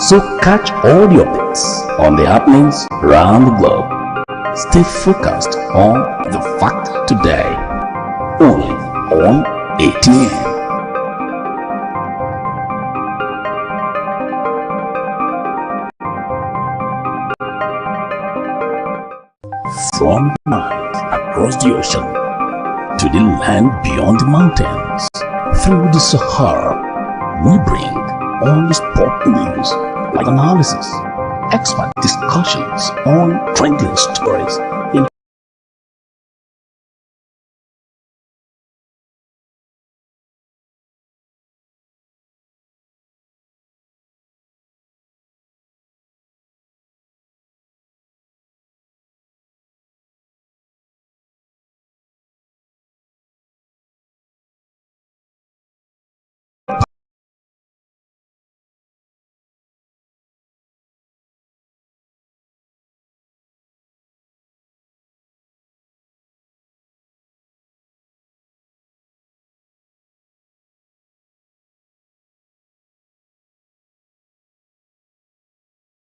So catch all the updates on the happenings around the globe. Stay focused on the fact today, only on ATN. From the mind across the ocean to the land beyond the mountains, through the Sahara, we bring all the sport news, like analysis, expert discussions on trending stories in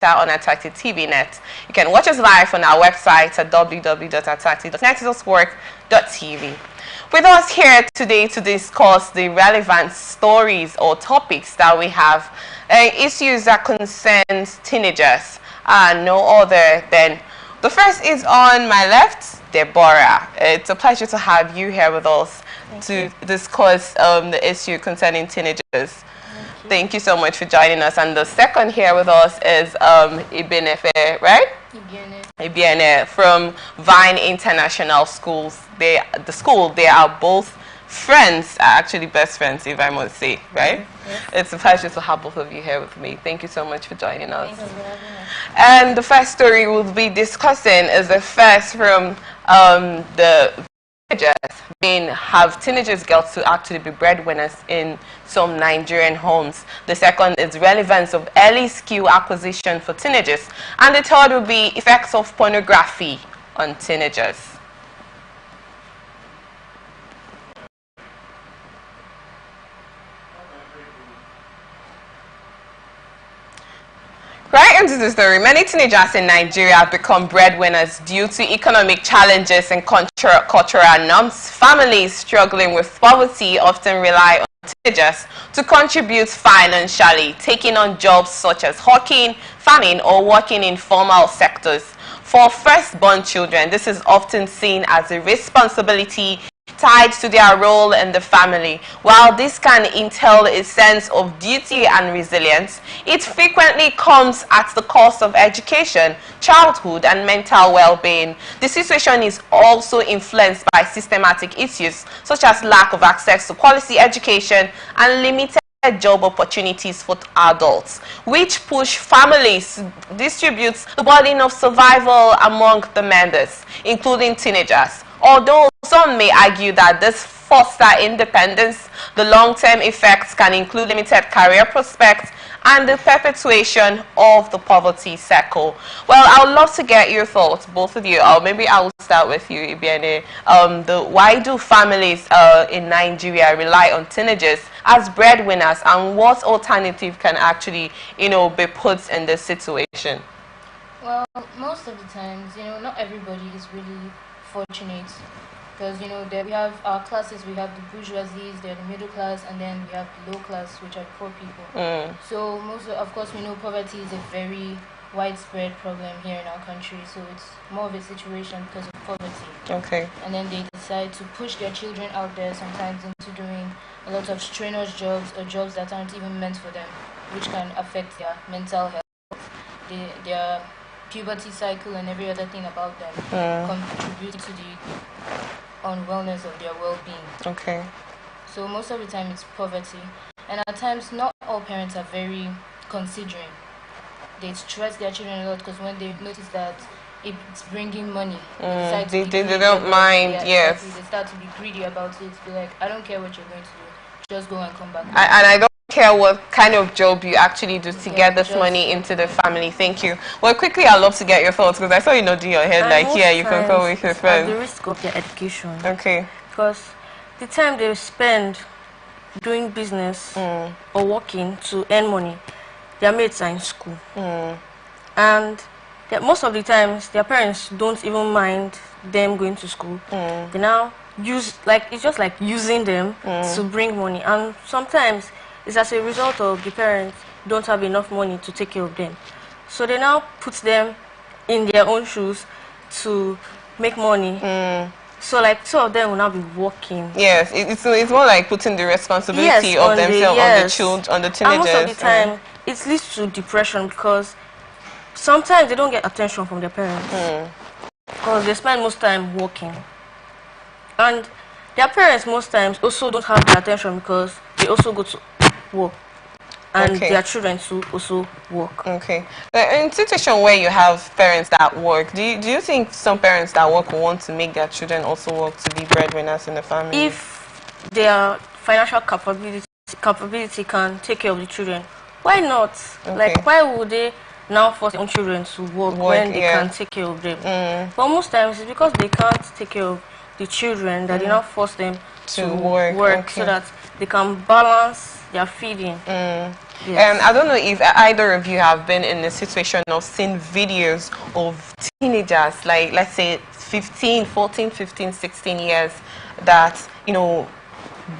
on Attractive TV Net. You can watch us live on our website at www.attractive.network.tv. With us here today to discuss the relevant stories or topics that we have, issues that concerns teenagers, no other than the first is on my left, Deborah. It's a pleasure to have you here with us to discuss the issue concerning teenagers. Thank you so much for joining us. And the second here with us is Ibenefe, right? Ibiene from Vine International Schools. They are both friends, actually best friends, if I must say, right? Yes. It's a pleasure to have both of you here with me. Thank you so much for joining us. Thank you for having us. And the first story we'll be discussing is the first from the teenagers get to actually be breadwinners in some Nigerian homes. The second is relevance of early skill acquisition for teenagers. And the third will be effects of pornography on teenagers. Right into the story, many teenagers in Nigeria have become breadwinners due to economic challenges and cultural norms. Families struggling with poverty often rely on teenagers to contribute financially, taking on jobs such as hawking, farming, or working in formal sectors. For firstborn children, this is often seen as a responsibility tied to their role in the family. While this can entail a sense of duty and resilience, it frequently comes at the cost of education, childhood, and mental well-being. The situation is also influenced by systematic issues such as lack of access to quality education and limited job opportunities for adults, which push families to distribute the burden of survival among the members, including teenagers. Although some may argue that this fosters independence, the long-term effects can include limited career prospects and the perpetuation of the poverty cycle. Well, I would love to get your thoughts, both of you. Maybe I will start with you, Ibiene. Why do families in Nigeria rely on teenagers as breadwinners, and what alternative can actually, be put in this situation? Well, most of the times, not everybody is really fortunate, because we have our classes. We have the bourgeoisies, they're the middle class, and then we have the low class, which are the poor people. So of course we know poverty is a very widespread problem here in our country, so it's more of a situation because of poverty. Okay. And then they decide to push their children out there, sometimes into doing a lot of strenuous jobs or jobs that aren't even meant for them, which can affect their mental health, their puberty cycle, and every other thing about them, contributing to the unwellness of their well-being. Okay. So most of the time it's poverty, and at times not all parents are very considering. They stress their children a lot because when they notice that it's bringing money, they don't mind. Yes. Exactly. They start to be greedy about it. Be like, I don't care what you're going to do, just go and come back. And I don't care what kind of job you actually do to get this money into the family. Thank you. Well, quickly, I'd love to get your thoughts, because I saw you nodding your head like, yeah, you can come with your friends. At the risk of their education. Okay. Because the time they spend doing business or working to earn money their mates are in school. And most of the times, their parents don't even mind them going to school. They now it's just like using them to bring money. And sometimes it's as a result of the parents don't have enough money to take care of them. So they now put them in their own shoes to make money. So like two of them will now be working. Yes, it's more like putting the responsibility of themselves on the children, on the teenagers. And most of the time, it leads to depression because sometimes they don't get attention from their parents because they spend most time working. And their parents most times also don't have the attention because they also go to work. And their children too also work. Okay. In a situation where you have parents that work, do you think some parents that work will want to make their children also work to be breadwinners in the family? If their financial capability can take care of the children, why not? Like, why would they now force their own children to work when they can take care of them? But most times it's because they can't take care of the children that they now force them to work so that they can balance their feeding. Yes. I don't know if either of you have been in a situation of seeing videos of teenagers, like let's say 14, 15, 16 years, that, you know,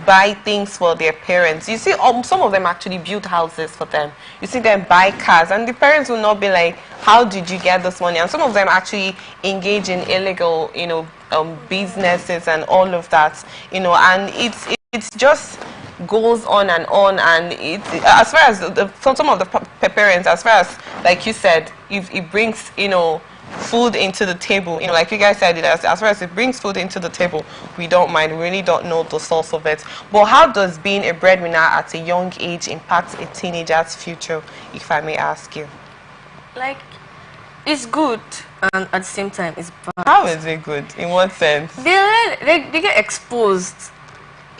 buy things for their parents. You see, some of them actually build houses for them. You see them buy cars, and the parents will not be like, how did you get this money? And some of them actually engage in illegal, you know, businesses and all of that, you know, and it's just goes on, and as far as some of the parents, as far as, like you said, if it brings, you know, food into the table, you know, like you guys said, as far as it brings food into the table, we don't mind. We really don't know the source of it. But how does being a breadwinner at a young age impact a teenager's future, if I may ask you? Like, it's good, and at the same time it's bad. How is it good? In what sense? They get exposed.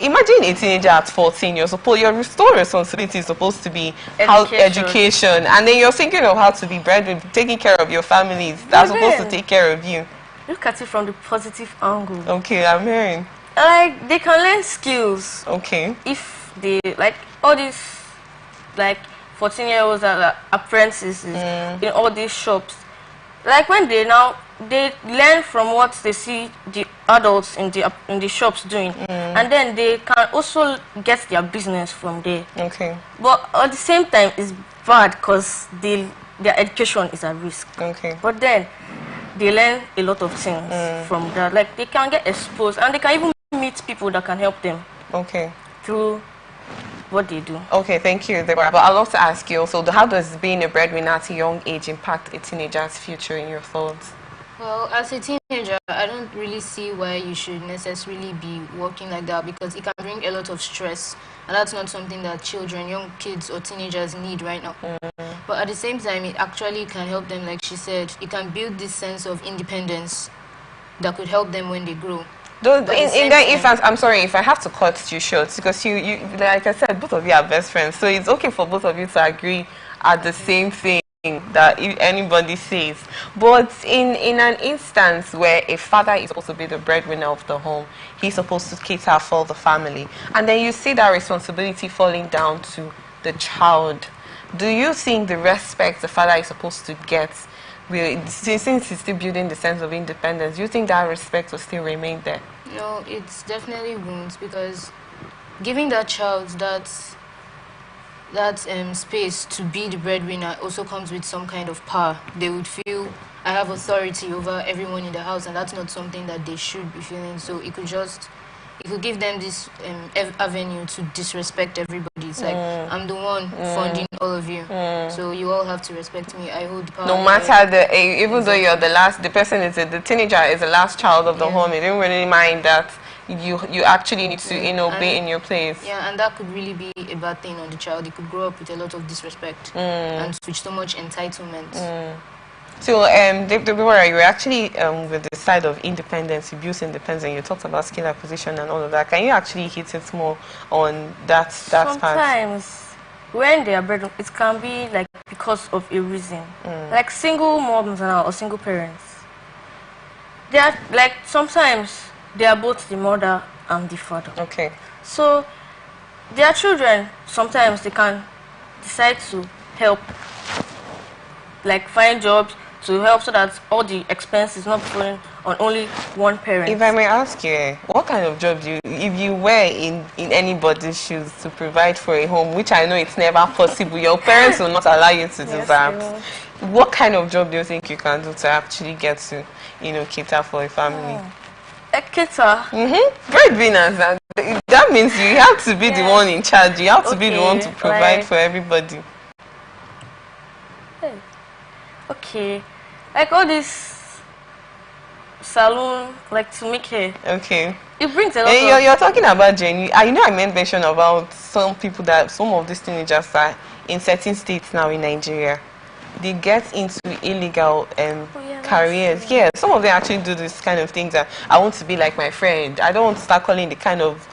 Imagine a teenager at 14, your sole responsibility is supposed to be education, and then you're thinking of how to be breadwinner, taking care of your families that's supposed to take care of you. Look at it from the positive angle. Okay, I'm hearing. Like, they can learn skills. Okay. If they, like, all these, like, 14-year-olds are apprentices in all these shops. Like, when they learn from what they see the adults in the shops doing, and then they can also get their business from there. Okay. But at the same time, it's bad because their education is at risk. Okay. But then they learn a lot of things from that. Like, they can get exposed, and they can even meet people that can help them. Okay. Through what they do. Okay, thank you, Deborah. But I'd love to ask you also, how does being a breadwinner at a young age impact a teenager's future, in your thoughts? Well, as a teenager, I don't really see why you should necessarily be working like that, because it can bring a lot of stress, and that's not something that children, young kids or teenagers need right now. But at the same time, it actually can help them, like she said, it can build this sense of independence that could help them when they grow. I'm sorry if I have to cut you short, because you like I said, both of you are best friends, so it's okay for both of you to agree at the same thing that anybody says. But in an instance where a father is supposed to be the breadwinner of the home, he's supposed to cater for the family, and then you see that responsibility falling down to the child, do you think the respect the father is supposed to get, since he's still building the sense of independence, do you think that respect will still remain there? No, it's definitely won't, because giving that child that space to be the breadwinner also comes with some kind of power. They would feel, I have authority over everyone in the house, and that's not something that they should be feeling. So it could give them this avenue to disrespect everybody. It's like, I'm the one funding all of you, so you all have to respect me. I hold the power. No matter even though you're the teenager is the last child of the home, you don't really mind that you actually need to be in your place. Yeah, and that could really be a bad thing on the child. He could grow up with a lot of disrespect and with so much entitlement. So, Deborah, you were actually with the side of independence, you built independence, and you talked about skill acquisition and all of that. Can you actually hit it more on that part? Sometimes, when they are breadwinners, it can be like because of a reason. Like single moms now or single parents. They are like, sometimes they are both the mother and the father. Okay. So their children, sometimes they can decide to help, like find jobs to help so that all the expenses not falling on only one parent. If I may ask you, what kind of job do you, if you were in anybody's shoes to provide for a home, which I know it's never possible, your parents will not allow you to do Yes, that. What kind of job do you think you can do to actually get to, cater for a family? A cater. Breadwinners. That means you have to be the one in charge. You have to be the one to provide for everybody. Okay, like all this salon, like to make hair. Okay. It brings a lot you're talking about genuine. I made mention about some of these teenagers are in certain states now in Nigeria. They get into illegal careers. Yeah, some of them actually do this kind of things. That I want to be like my friend. I don't want to start calling the kind of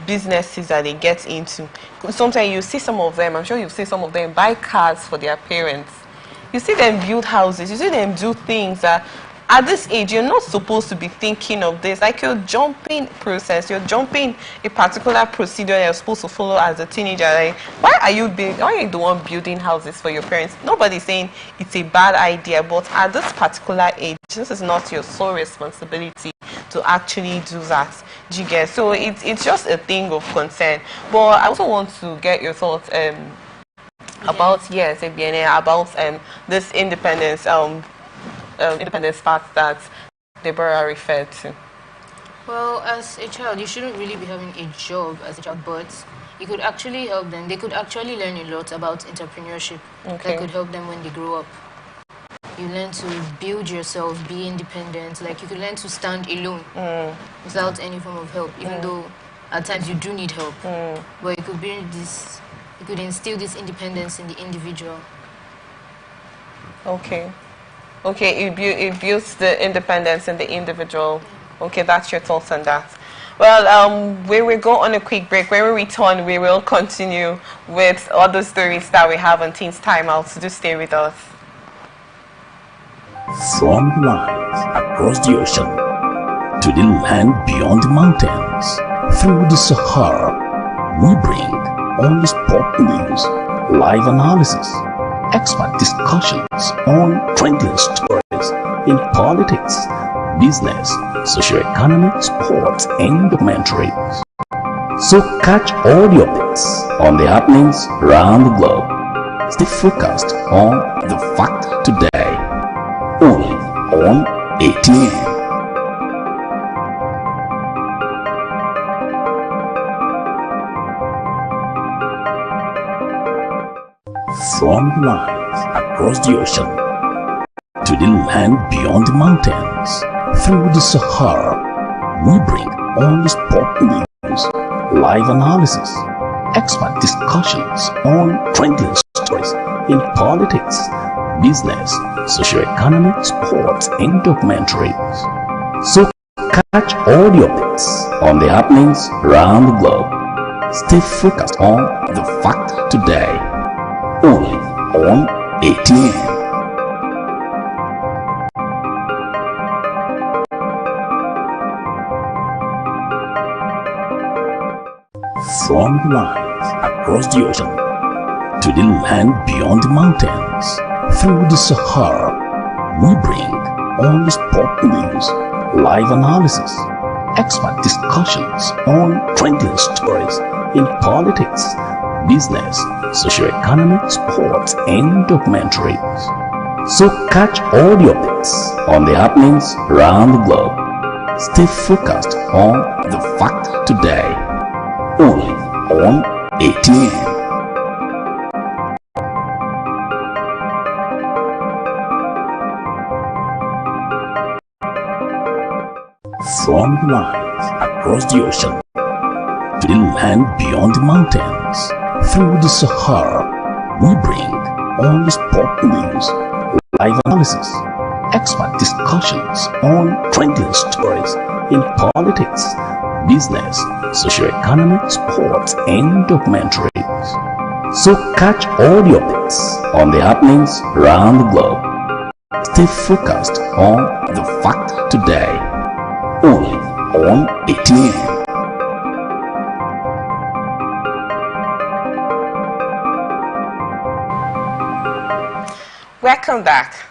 businesses that they get into. Sometimes you see some of them, I'm sure you've seen some of them buy cars for their parents. You see them build houses, you see them do things that at this age you're not supposed to be thinking of this. Like you're jumping process, you're jumping a particular procedure you're supposed to follow as a teenager. Like, why are you the one building houses for your parents? Nobody's saying it's a bad idea, but at this particular age, this is not your sole responsibility to actually do that. Do you get? So it's just a thing of concern. But I also want to get your thoughts about about this independence independence part that Deborah referred to. Well, as a child, you shouldn't really be having a job as a child, but you could actually help them. They could actually learn a lot about entrepreneurship that could help them when they grow up. You learn to build yourself, be independent. Like you could learn to stand alone without any form of help, even though at times you do need help. But it could instill this independence in the individual. Okay, it builds the independence in the individual. Okay, that's your thoughts on that. Well, we will go on a quick break. When we return, we will continue with other stories that we have on Teens Time Out. So just stay with us. From the lands across the ocean to the land beyond the mountains, through the Sahara, we bring on the sport news, live analysis, expert discussions on trending stories in politics, business, socio-economic, sports, and documentaries. So catch all the updates on the happenings around the globe. Stay focused on the fact today, only on ATN. From the lands across the ocean to the land beyond the mountains, through the Sahara, we bring on the sport news, live analysis, expert discussions on trending stories in politics, business, socio-economic, sports, and documentaries. So catch all the updates on the happenings around the globe. Stay focused on the fact today, only on ATN. From the lands across the ocean to the land beyond the mountains, through the Sahara, we bring on the sport news, live analysis, expert discussions on trending stories in politics, business, socio-economic, sports, and documentaries. So catch all the updates on the happenings around the globe. Stay focused on the fact today, only on ATN. From the lands across the ocean to the land beyond the mountains, through the Sahara, we bring on the sport news, live analysis, expert discussions on trending stories in politics, business, socio-economic, sports, and documentaries. So catch all the updates on the happenings around the globe. Stay focused on the fact today, only on ATN. Welcome back.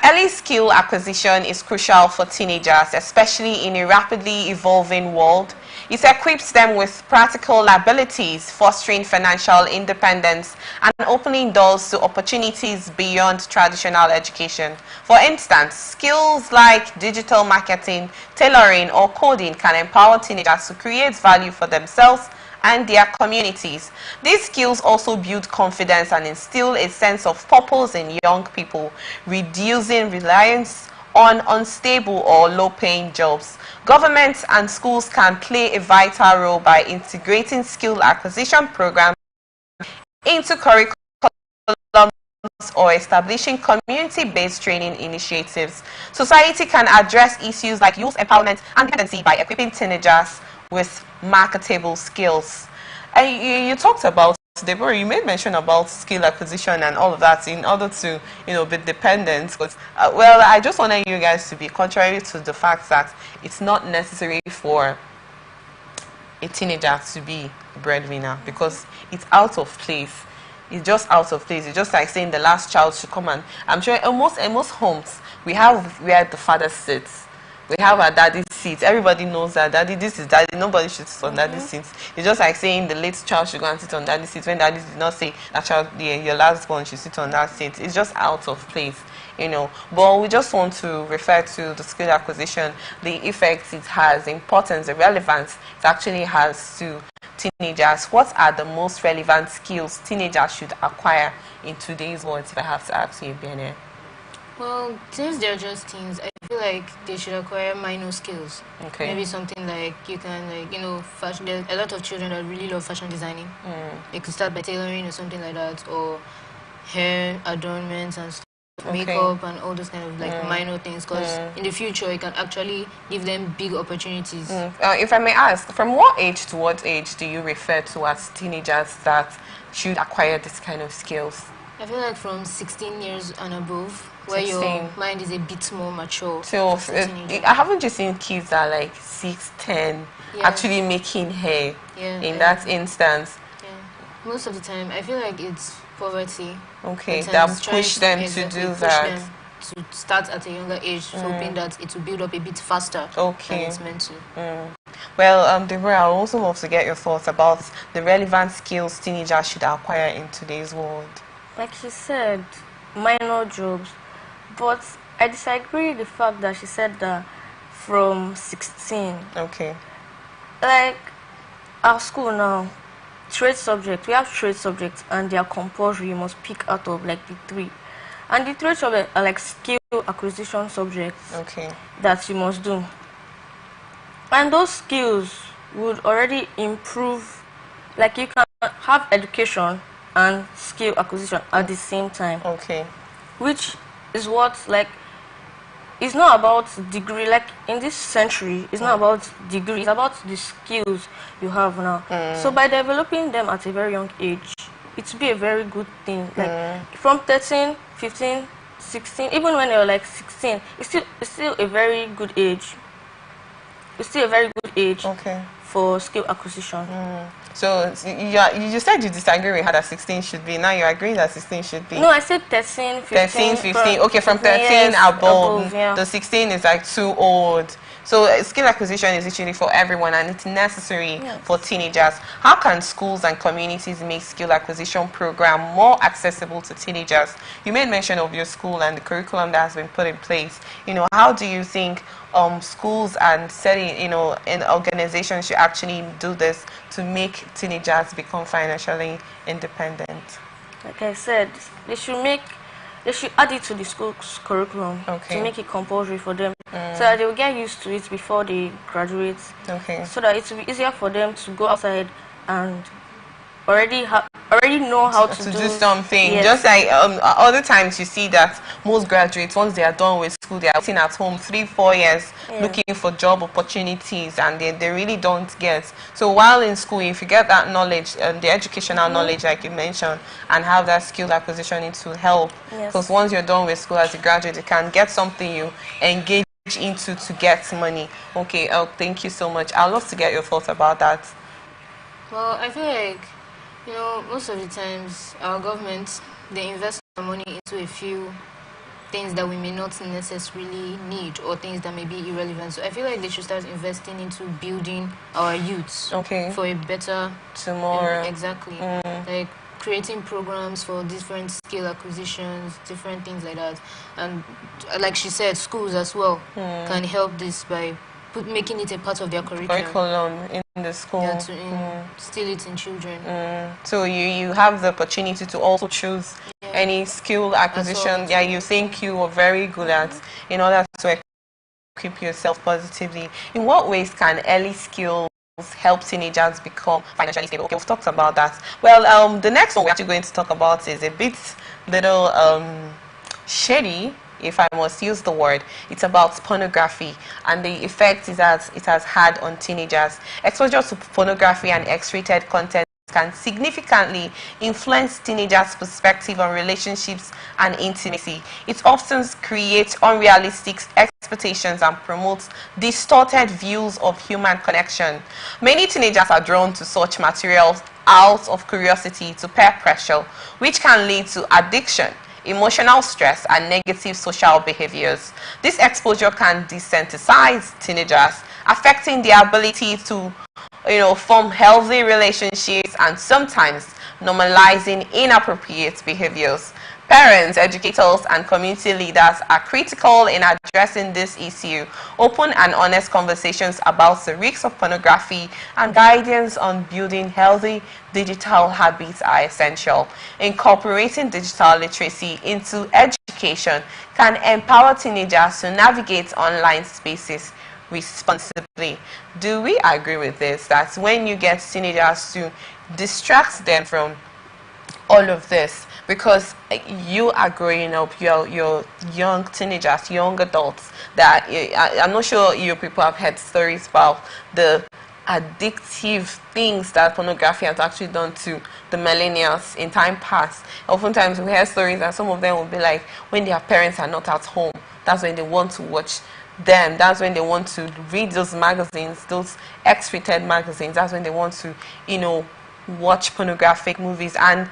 Early skill acquisition is crucial for teenagers, especially in a rapidly evolving world. It equips them with practical abilities, fostering financial independence and opening doors to opportunities beyond traditional education. For instance, skills like digital marketing, tailoring, or coding can empower teenagers to create value for themselves and their communities. These skills also build confidence and instill a sense of purpose in young people, reducing reliance on unstable or low-paying jobs. Governments and schools can play a vital role by integrating skill acquisition programs into curriculum or establishing community-based training initiatives. Society can address issues like youth empowerment and dependency by equipping teenagers with marketable skills. And you talked about, Deborah, you made mention about skill acquisition and all of that in order to, be dependent. But, well, I just wanted you guys to be contrary to the fact that it's not necessary for a teenager to be a breadwinner because it's out of place. It's just out of place. It's just like saying the last child should come, and I'm sure in most homes we have where the father sits. We have our daddy's seat. Everybody knows that daddy, this is daddy. Nobody should sit on daddy's seat. It's just like saying the late child should go and sit on daddy's seat when daddy did not say that child, your last born should sit on that seat. It's just out of place, But we just want to refer to the skill acquisition, the effects it has, the importance, the relevance it actually has to teenagers. What are the most relevant skills teenagers should acquire in today's world, if I have to ask you, Bene? Well, since they're just teens, I feel like they should acquire minor skills. Okay. Maybe something like you can, fashion. There's a lot of children that really love fashion designing. They could start by tailoring or something like that, or hair adornments and stuff, makeup and all those kind of minor things. Because in the future, it can actually give them big opportunities. If I may ask, from what age to what age do you refer to as teenagers that should acquire this kind of skills? I feel like from 16 years and above, where 16. Your mind is a bit more mature. So, I haven't just seen kids that are like 6, 10, actually making hair in that instance. Yeah. Most of the time, I feel like it's poverty. Okay, that push them to do that. To start at a younger age, hoping that it will build up a bit faster than it's meant to. Well, Deborah, I would also love to get your thoughts about the relevant skills teenagers should acquire in today's world. Like she said, minor jobs. But I disagree with the fact that she said that from 16. Okay. Like, our school now, trade subjects, we have trade subjects and they are compulsory. You must pick out of like the 3. And the trade subjects are like skill acquisition subjects that you must do. And those skills would already improve, like you can have education and skill acquisition at the same time. Okay. Which is what, like, it's not about degree. Like, in this century, it's not about degree. It's about the skills you have now. So by developing them at a very young age, it will be a very good thing. Like, from 13, 15, 16, even when you're like 16, it's still a very good age. It's still a very good age for skill acquisition. So you said you disagree with how that 16 should be. Now you agree that 16 should be. No, I said 13, 15. 13, 15. Okay, from 13 above. The 16 is like too old. So skill acquisition is actually for everyone and it's necessary for teenagers. How can schools and communities make skill acquisition program more accessible to teenagers? You made mention of your school and the curriculum that has been put in place. How do you think schools and and organizations should actually do this to make teenagers become financially independent? Like I said, they should add it to the school's curriculum to make it compulsory for them, so that they will get used to it before they graduate. So that it will be easier for them to go outside and already know how to do something. Just like other times you see that most graduates, once they are done with school, they are sitting at home 3-4 years looking for job opportunities and they really don't get. So while in school, if you get that knowledge, the educational knowledge like you mentioned, and have that skill acquisition, it will help. Because once you're done with school as a graduate, you can get something you engage into to get money. Okay, thank you so much. I'd love to get your thoughts about that. Well, I feel like most of the times our government, they invest our money into a few things that we may not necessarily need or things that may be irrelevant. So I feel like they should start investing into building our youths for a better tomorrow. Exactly. Like creating programs for different skill acquisitions, different things like that. And like she said, schools as well can help this by making it a part of their curriculum in the school. Yeah, to instill it in children. So you have the opportunity to also choose any skill acquisition you think you are very good at in order to equip yourself positively. In what ways can early skills help teenagers become financially stable? Okay, we've talked about that. Well, the next one we're actually going to talk about is a bit little shady, if I must use the word. It's about pornography and the effect it has had on teenagers. Exposure to pornography and X-rated content can significantly influence teenagers' perspective on relationships and intimacy. It often creates unrealistic expectations and promotes distorted views of human connection. Many teenagers are drawn to such materials out of curiosity to peer pressure, which can lead to addiction, emotional stress, and negative social behaviors. This exposure can desensitize teenagers, affecting their ability to form healthy relationships and sometimes normalizing inappropriate behaviors. Parents, educators, and community leaders are critical in addressing this issue. Open and honest conversations about the risks of pornography and guidance on building healthy digital habits are essential. Incorporating digital literacy into education can empower teenagers to navigate online spaces responsibly. Do we agree with this, that when you get teenagers to distract them from all of this, because you are growing up, you're young teenagers, young adults, that I'm not sure you people have heard stories about the addictive things that pornography has actually done to the millennials in time past. Oftentimes we hear stories and some of them will be like, when their parents are not at home, that's when they want to watch them, that's when they want to read those magazines, those X-rated magazines, that's when they want to watch pornographic movies. And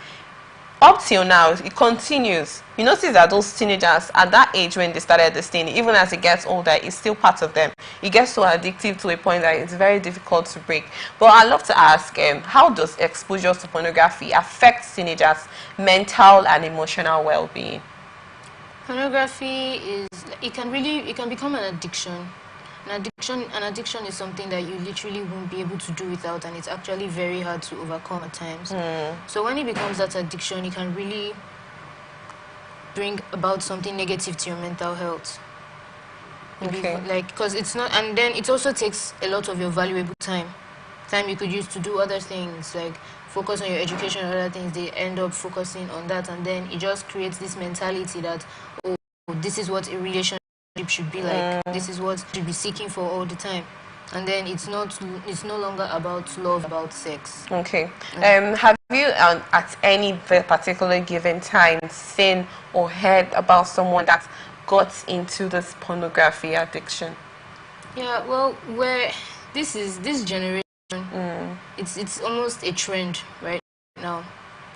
up till now it continues. You notice that those teenagers at that age, when they started this thing, even as it gets older, it's still part of them. It gets so addictive to a point that it's very difficult to break. But I'd love to ask, how does exposure to pornography affect teenagers' mental and emotional well-being? Pornography it can become an addiction. An addiction is something that you literally won't be able to do without, and it's actually very hard to overcome at times. So when it becomes that addiction, it can really bring about something negative to your mental health. Because it's not, and then it also takes a lot of your valuable time you could use to do other things, like focus on your education and other things. They end up focusing on that, and then it just creates this mentality that, oh, this is what a relationship should be like, this is what you should be seeking for all the time, and then it's no longer about love, about sex. Have you at any particular given time seen or heard about someone that got into this pornography addiction? Yeah, well, where this generation, it's almost a trend right now,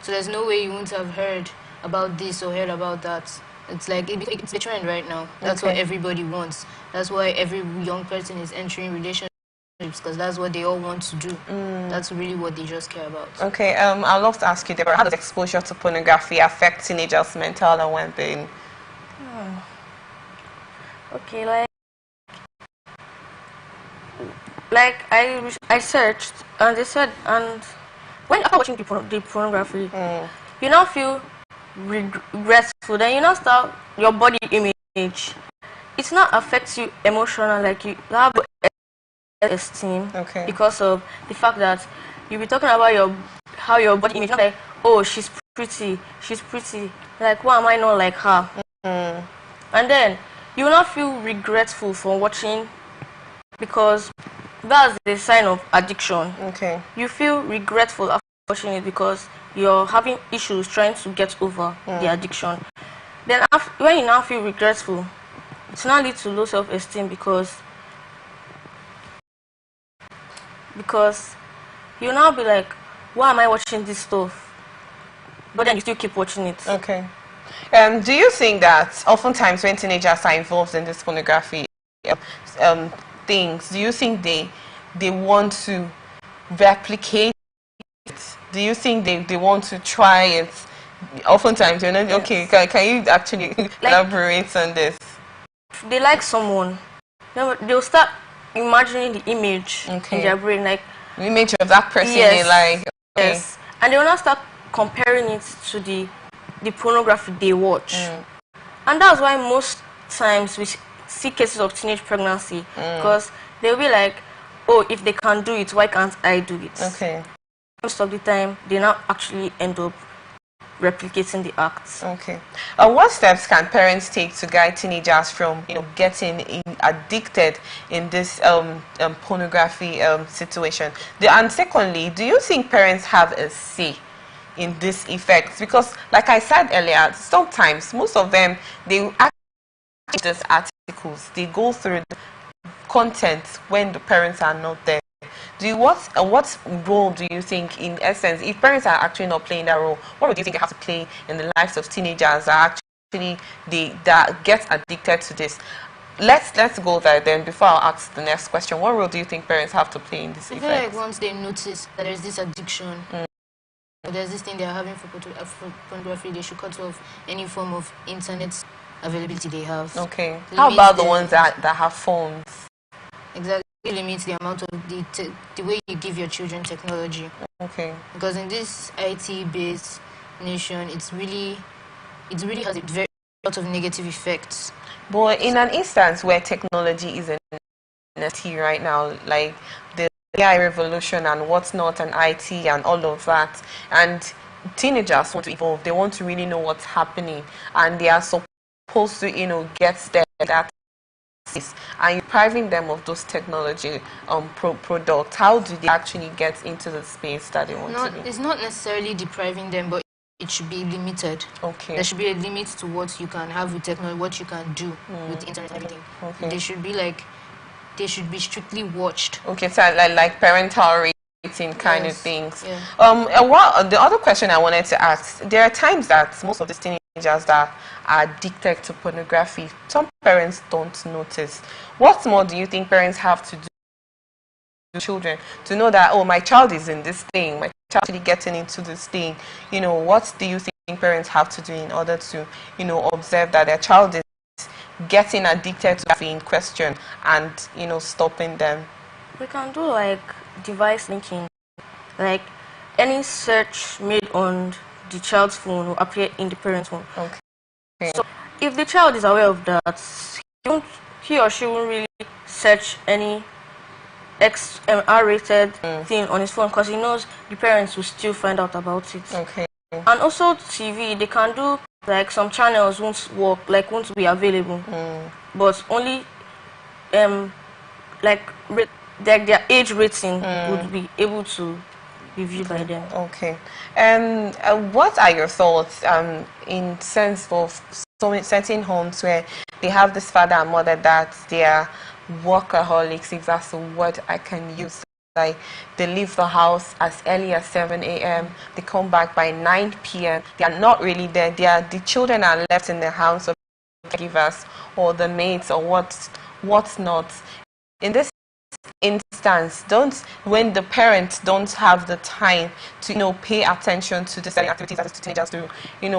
so there's no way you wouldn't have heard about this or heard about that. It's like it's a trend right now. That's what everybody wants. That's why every young person is entering relationships, because that's what they all want to do. That's really what they just care about. I'd love to ask you, Deborah, how does exposure to pornography affect teenagers' mental and well-being? I searched, and they said, and when after watching the pornography, you now feel regretful, then you now start your body image. It not affects you emotionally, like you have esteem because of the fact that you'll be talking about how your body image, not like, oh, she's pretty, like, why am I not like her? And then you will not feel regretful for watching, because that's the sign of addiction. You feel regretful after watching it because you're having issues trying to get over the addiction. Then when you now feel regretful, it's now lead to low self-esteem because you now be like, why am I watching this stuff? But then you still keep watching it. Do you think that oftentimes when teenagers are involved in this pornography things, do you think they want to replicate it? Do you think they want to try it? Oftentimes, you're not, Yes. okay, can you actually elaborate on this? If they like someone, they'll start imagining the image in their brain, like The image of that person yes, they like. Okay. yes, and they will now start comparing it to the pornography they watch, and that's why most times we see cases of teenage pregnancy, because they'll be like, oh, if they can do it, why can't I do it? Okay. Most of the time, they now actually end up replicating the acts. Okay. What steps can parents take to guide teenagers from, getting addicted in this pornography situation? And secondly, do you think parents have a say in this effect? Because, like I said earlier, sometimes most of them they actually these articles, they go through the content when the parents are not there. What role do you think, in essence, if parents are actually not playing that role, what role do you think they have to play in the lives of teenagers that actually that get addicted to this? Let's go there then before I ask the next question. What role do you think parents have to play in this I effect? feel like once they notice that there's this addiction, or there's this thing they're having for pornography, they should cut off any form of internet availability they have. Okay. How about the ones that have phones? Exactly. Limits the amount of the way you give your children technology. Okay. Because in this IT-based nation, it really has a very lot of negative effects. But in an instance where technology is an NFT right now, like the AI revolution and whatnot, and IT and all of that, and teenagers want to evolve, they want to really know what's happening, and they are supposed to, get that. And you're depriving them of those technology products. How do they actually get into the space that they want to be? It's not necessarily depriving them, but it should be limited. Okay. There should be a limit to what you can have with technology, what you can do with the internet and everything. Okay. They should be strictly watched. Okay, so like parental rating kind of things. Yeah. And the other question I wanted to ask, there are times that most of these teenagers that are addicted to pornography, some parents don't notice. What more do you think parents have to do to children to know that, oh, my child is in this thing, my child is actually getting into this thing? What do you think parents have to do in order to, observe that their child is getting addicted to the thing in question and, stopping them? We can do like device linking, like any search made on the child's phone will appear in the parent's phone. Okay. So if the child is aware of that, he or she won't really search any R-rated thing on his phone, because he knows the parents will still find out about it. Okay. And also TV, they can do like some channels won't be available, but only like their age rating would be able to be viewed by them. Okay. And what are your thoughts in sense of certain homes where they have this father and mother that they are workaholics, if that's the word I can use? Like they leave the house as early as 7 a.m. They come back by 9 p.m. They are not really there. The children are left in the house of caregivers or the maids or what's not. In this instance, when the parents don't have the time to pay attention to the certain activities that the teenagers do, in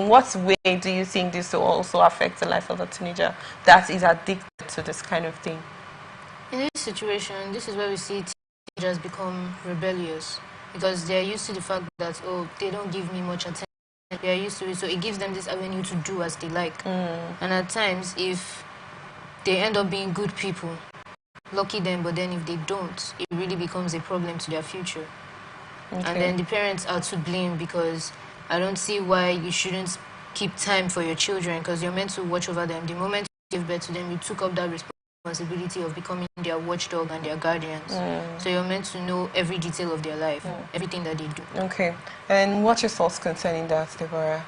what way do you think this will also affect the life of a teenager that is addicted to this kind of thing? In this situation, this is where we see teenagers become rebellious, because they're used to the fact that, oh, they don't give me much attention. They're used to it, so it gives them this avenue to do as they like. And at times, if they end up being good people, lucky them, but then if they don't, it really becomes a problem to their future. Okay. And then the parents are to blame, because I don't see why you shouldn't keep time for your children, because you're meant to watch over them. The moment you give birth to them, you took up that responsibility of becoming their watchdog and their guardians. So you're meant to know every detail of their life, everything that they do. Okay. And what's your thoughts concerning that, Deborah?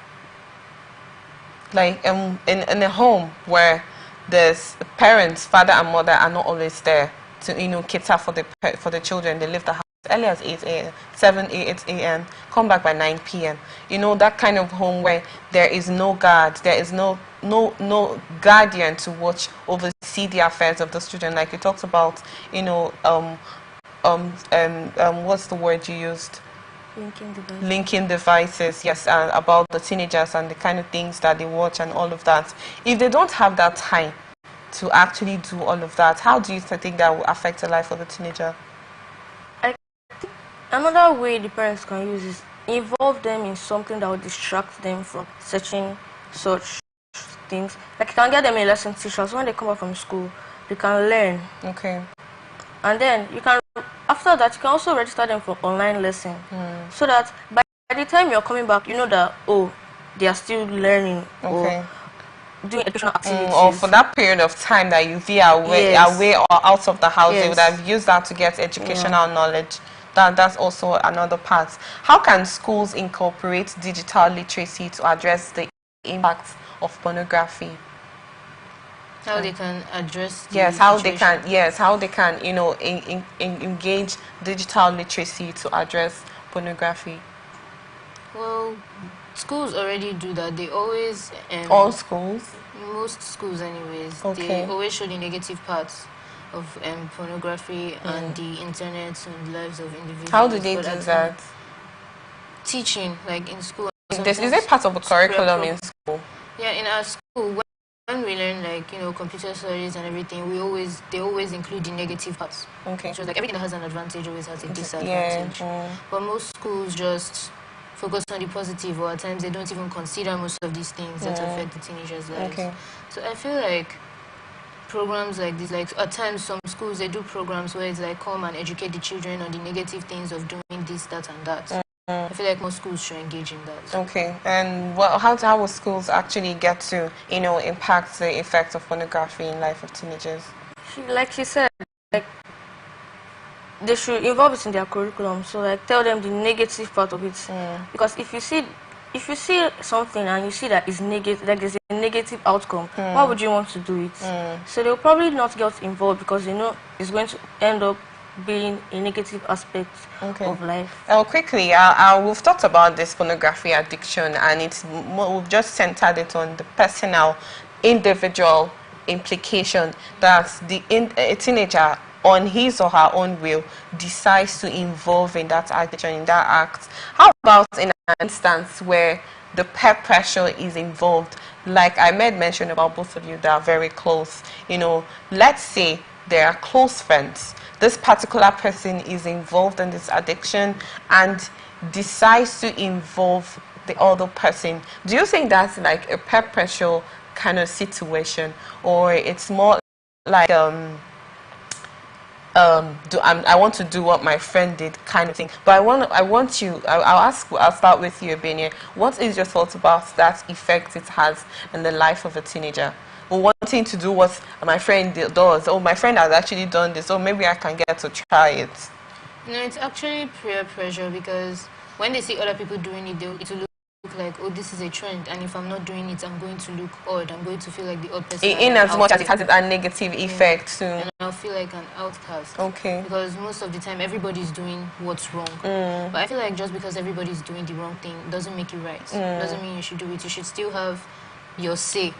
Like in a home where the parents, father and mother, are not always there to cater for the children, they leave the house early as 8 a.m., 7, 8 a.m., come back by 9 p.m. You know, that kind of home where there is no guard, there is no guardian to watch, oversee the affairs of the student. Like you talked about, you know, what's the word you used? Linking devices, yes, about the teenagers and the kind of things that they watch and all of that. If they don't have that time to actually do all of that, how do you think that will affect the life of the teenager? Another way the parents can use is involve them in something that will distract them from searching such things. Like you can get them a lesson teacher, so when they come back from school, they can learn. Okay. And then you can, after that, you can also register them for online lesson, so that by the time you're coming back, you know that, oh, they are still learning. Okay. Or doing educational activities. Or for that period of time that you be away, Yes. away or out of the house, Yes. they would have used that to get educational knowledge. That's also another part. How can schools incorporate digital literacy to address the impact of pornography? How they can address the how situation. they can, you know, engage digital literacy to address pornography. Well, schools already do that. They always All schools? most schools anyways, Okay. they always show the negative parts of pornography and the internet and the lives of individuals. How do they But do at that? teaching, like in school. Is it sometimes part of the curriculum in pro- school? Yeah, in our school, when we learn, like, you know, computer studies and everything, they always include the negative parts. Okay. So like everything that has an advantage always has a Yeah. disadvantage. But most schools just focus on the positive, or at times they don't even consider most of these things that affect the teenagers' lives. Okay. So I feel like programs like this, like at times some schools, they do programs where it's like come and educate the children on the negative things of doing this, that and that. I feel like most schools should engage in that. Okay. And how will schools actually get to, you know, impact the effect of pornography in life of teenagers? Like she said, like they should involve it in their curriculum. So like tell them the negative part of it. Because if you see something and you see that it's negative, like there's a negative outcome, why would you want to do it? So they'll probably not get involved because they know it's going to end up being a negative aspect of life. Quickly, we've talked about this pornography addiction, and we've just centered it on the personal, individual implication that a teenager on his or her own will decides to involve in that addiction, in that act. How about in an instance where the peer pressure is involved? Like I made mention about both of you that are very close. You know, let's say they are close friends. This particular person is involved in this addiction and decides to involve the other person. Do you think that's like a peer pressure kind of situation, or it's more like I want to do what my friend did kind of thing? But I'll start with you, Benye. What is your thoughts about that effect it has in the life of a teenager? Wanting to do what my friend does. Oh, my friend has actually done this. Oh, maybe I can get to try it. No, it's actually peer pressure, because when they see other people doing it, it will look like, oh, this is a trend, and if I'm not doing it, I'm going to look odd. I'm going to feel like the odd person. In as much as it has a negative effect too. And I'll feel like an outcast. Okay. Because most of the time, everybody's doing what's wrong. But I feel like just because everybody's doing the wrong thing doesn't make it right. Doesn't mean you should do it. You should still have your say.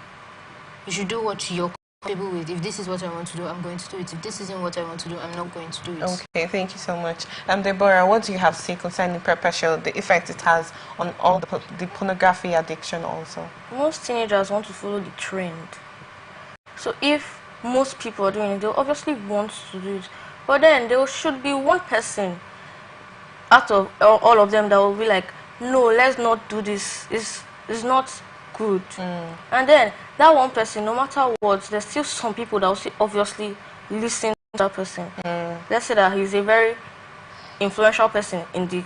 You should do what you're comfortable with. If this is what I want to do, I'm going to do it. If this isn't what I want to do, I'm not going to do it. Okay, thank you so much. Deborah, what do you have to say concerning peer pressure, the effect it has on all the pornography addiction also? Most teenagers want to follow the trend. So if most people are doing it, they'll obviously want to do it. But then there should be one person out of all of them that will be like, no, let's not do this. It's not good. And then that one person, no matter what, there's still some people that will still obviously listen to that person. Let's say that he's a very influential person in the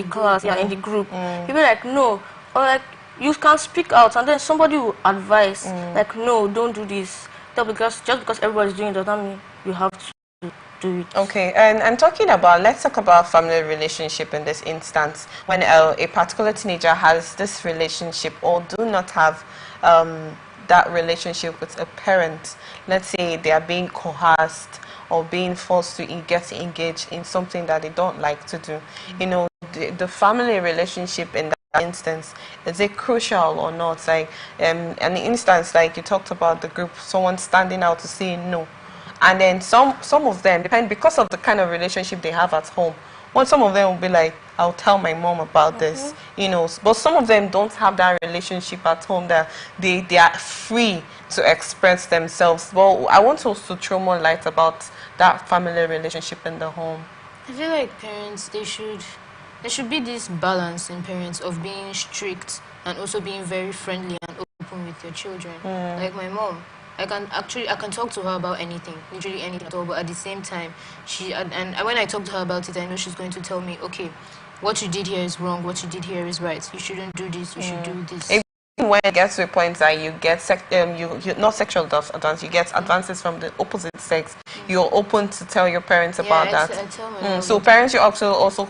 class, in the group. People like, no, or like you can speak out, and then somebody will advise like, no, don't do this. Just because everybody's doing it does not mean you have to do it. Okay, and let's talk about family relationship in this instance. When a particular teenager has this relationship or do not have that relationship with a parent, let's say they are being coerced or being forced to get engaged in something that they don't like to do, you know, the family relationship in that instance, is it crucial or not? Like an instance like you talked about, the group, someone standing out to say no, and then some of them depend because of the kind of relationship they have at home. Well, some of them will be like, I'll tell my mom about this, you know, but some of them don't have that relationship at home that they are free to express themselves. Well, I want us to throw more light about that family relationship in the home. I feel like parents, there should be this balance in parents of being strict and also being very friendly and open with your children. Like my mom, I can talk to her about anything, literally anything at all. But at the same time, and when I talk to her about it, I know she's going to tell me, okay, what you did here is wrong. What you did here is right. You shouldn't do this. You should do this. Even when it gets to a point that you get you not sexual advance, you get advances from the opposite sex, you're open to tell your parents about that. I tell my mom. So parents should also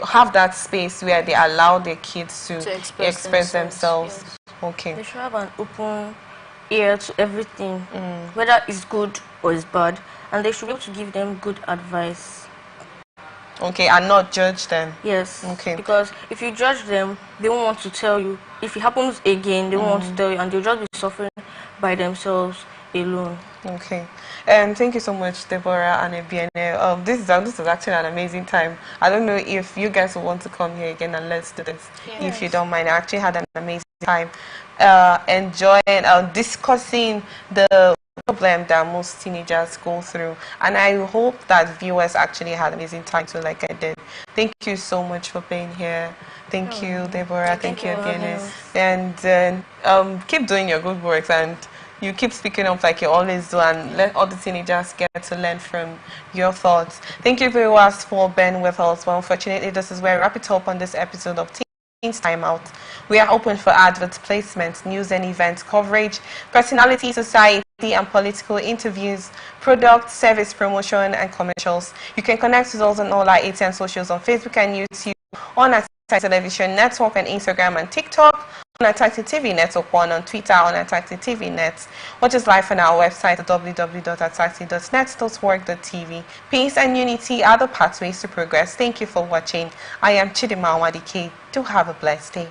have that space where they allow their kids to express themselves. Yes. Okay. They should have an open ear to everything, whether it's good or it's bad, and they should be able to give them good advice. Okay, and not judge them. Yes. Okay. Because if you judge them, they won't want to tell you. If it happens again, they won't want to tell you, and they'll just be suffering by themselves alone. Okay. Thank you so much, Deborah and Ebiene. This is actually an amazing time. I don't know if you guys will want to come here again and let's do this. Yes. If you don't mind. I actually had an amazing time enjoying discussing the problem that most teenagers go through, and I hope that viewers actually had an amazing time too, like I did. Thank you so much for being here. Thank you, Deborah. Thank you, Ebiene. And keep doing your good works, and you keep speaking up like you always do, and let all the teenagers get to learn from your thoughts. Thank you viewers for being with us. Well, unfortunately, this is where we wrap it up on this episode of Teens Time Out. We are open for advert placements, news and event coverage, personality, society and political interviews, product, service promotion and commercials. You can connect with us on all our ATN socials on Facebook and YouTube, on our television network and Instagram and TikTok, on Attractive TV Network 1, on Twitter, on Attractive TV Net. Watch us live on our website at www.attractive.net.org.tv. Peace and unity are the pathways to progress. Thank you for watching. I am Chidima Wadike. Do have a blessed day.